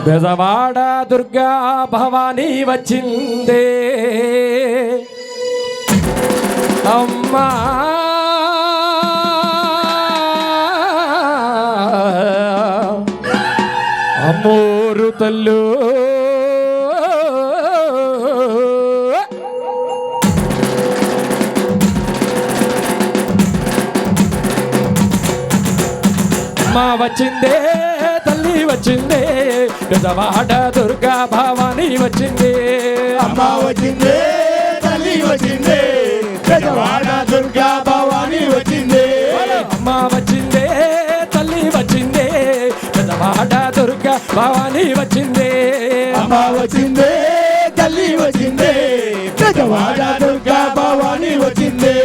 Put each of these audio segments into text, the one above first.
బెజవాడ దుర్గా భవానీ వచ్చిందే అమ్మా అమ్మోరు తల్లు అమ్మా వచ్చిందే తల్లి వచ్చిందే బెజవాడ దుర్గా భవానీ వచ్చిందే అమ్మా వచ్చిందే తల్లి వచ్చిందే బెజవాడ దుర్గా భవానీ వచ్చిందే అమ్మా వచ్చిందే తల్లి వచ్చిందే బెజవాడ దుర్గా భవానీ వచ్చిందే అమ్మా వచ్చిందే తల్లి వచ్చిందే బెజవాడ దుర్గా భవానీ వచ్చిందే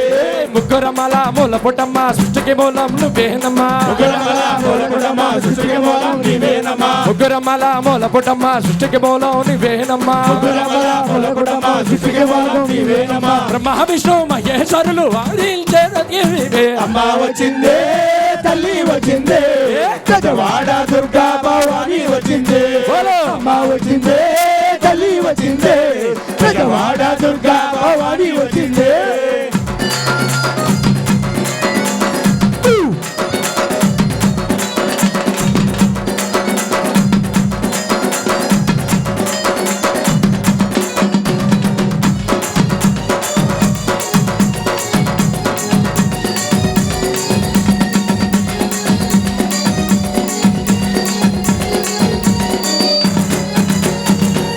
ముగ్గురమ్మల మూల పుట్టమ్మ సృష్టికి మూలం నువ్వేనమ్మా ముగ్గురమ్మల మూల పుట్టమ్మ సృష్టికి మూలం నువ్వేనమ్మా ముగ్గురమ్మల మూల పుట్టమ్మ సృష్టికి మూలం నువ్వేనమ్మా ముగ్గురమ్మల మూల పుట్టమ్మ సృష్టికి మూలం నువ్వేనమ్మా బ్రహ్మ విష్ణు మహేశ్వరులు వాదించేదే అమ్మా వచ్చిందే తల్లి వచ్చిందే బెజవాడ దుర్గా భవానీ వచ్చిందే అమ్మా వచ్చిందే తల్లి వచ్చిందే బెజవాడ దుర్గా భవానీ వచ్చిందే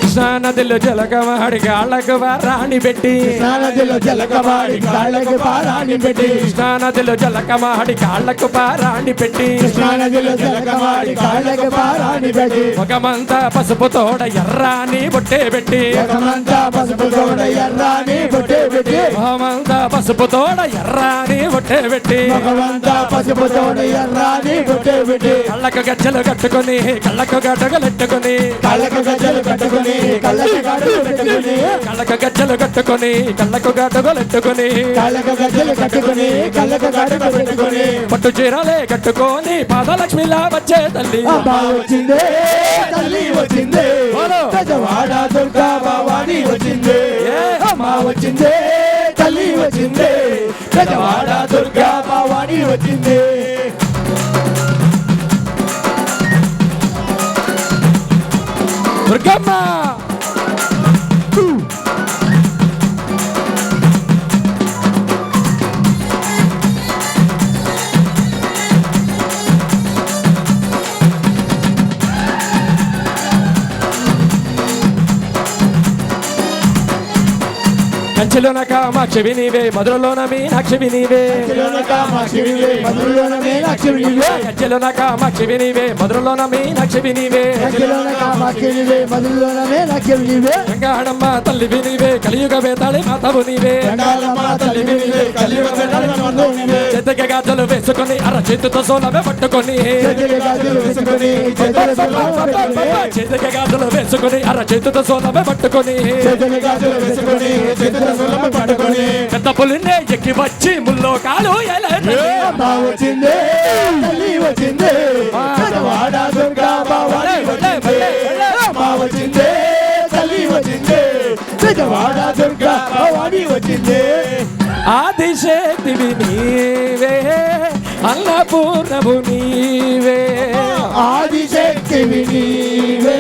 కృష్ణానదిలో జలకమాడి కాళ్ళకు రాణి పెట్టి కృష్ణానదిలో జలకమాడి కాళ్ళకు పారాణి పెట్టి కృష్ణానదిలో జలకమాడి కాళ్ళకు పారాణి పెట్టి కృష్ణానదిలో జలకమాడి కాళ్ళకు పారాణి పెట్టి ముఖమంతా పసుపు తోడ ఎర్రాని బొట్టే పెట్టి ముఖమంతా పసుపు తోడ ఎర్రాని బొట్టే పెట్టి ముఖమంతా పసుపు తోడ ఎర్రాని బొట్టే పెట్టి ముఖమంతా పసుపు తోడ ఎర్రాని బొట్టే పెట్టి కళ్ళకు గజ్జలు కట్టుకొని కళ్ళకు గడ్డగలెట్టుకొని కళ్ళకు గజ్జలు కట్టుకొని కళ్ళకు గడ్డలు పెట్టుకొని కళ్ళకు గజ్జలు కట్టుకొని కళ్ళకు గడ్డగలెట్టుకొని కళ్ళకు గజ్జలు కట్టుకొని కళ్ళకు గడ్డలు పెట్టుకొని పట్టు చీరలే కట్టుకొని పాదలక్ష్మిలా వచ్చే తల్లి అమ్మా వచ్చిందే తల్లి వచ్చిందే బెజవాడ దుర్గా భవానీ వచ్చిందే అమ్మా వచ్చిందే తల్లి వచ్చిందే బెజవాడ దుర్గా భవానీ వచ్చిందే దుర్గమ్మ కంచెలోన కామాక్షి నీవే మధురలోన మీనాక్షి నీవే కంచెలోన కామాక్షి నీవే మధురలోన మీనాక్షి నీవే కంచెలోన కామాక్షి నీవే మధురలోన మీనాక్షి నీవే కంచెలోన కామాక్షి నీవే మధురలోన మీనాక్షి నీవే గంగాడమ్మ తల్లివి నీవే కలియుగ వేతాళి మాతవు నీవే గంగాళమ్మ తల్లివి నీవే కలియుగ వేతాళి మాతవు నీవే చేతికి గాజులు వేసుకొని అర చేతితో సోలమే పట్టుకొని చేతికి గాజులు వేసుకొని చేతికి గాజులు వేసుకొని అర చేతితో సోలమే పట్టుకొని చేతికి గాజులు వేసుకొని చేతితో సోలమే పట్టుకొని పెద్ద పులినే ఎక్కి వచ్చి ముల్లో కాలు అమ్మా వచ్చిందే తల్లి వచ్చిందే బెజవాడ దుర్గా భవానీ వచ్చిందే అమ్మా వచ్చిందే తల్లి వచ్చిందే బెజవాడ దుర్గా భవానీ వచ్చిందే ఆదిశక్తివి నీవే అన్నపూర్ణము నీవే ఆదిశక్తివి నీవే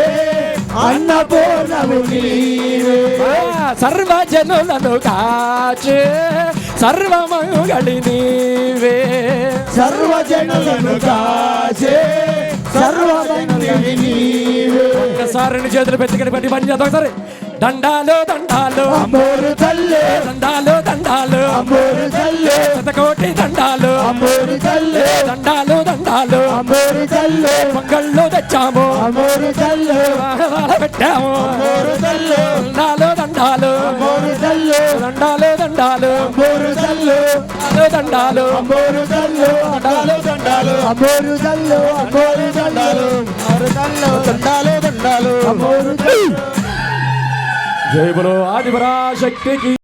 అన్నపూర్ణము నీవే సర్వజనులను కాచే సర్వమంగళి నీవే సర్వజనులను కాచే సర్వమంగళి నీవే ఒకసారి చేతులు పెట్టుకుని పట్టి పని చేద్దాం ఒకసారి దండాలు దండాలు అమ్మోరు తల్లే దండాలు దండాలు అమ్మోరు తల్లే శతకోటి దండాలు అమ్మోరు తల్లే దండాలు దండాలు అమ్మోరు తల్లే పొంగళ్ళు తెచ్చాము అమ్మోరు తల్లే వాహనాలు పెట్టాము అమ్మోరు తల్లే దండాలు దండాలు అమ్మోరు తల్లే దండాలు దండాలు అమ్మోరు తల్లే దండాలు అమ్మోరు తల్లే దండాలు దండాలు అమ్మోరు తల్లే అమ్మోరు దండాలు అమ్మోరు తల్లే దండాలు దండాలు అమ్మోరు తల్లే జై బలో ఆదిపరాశక్తికి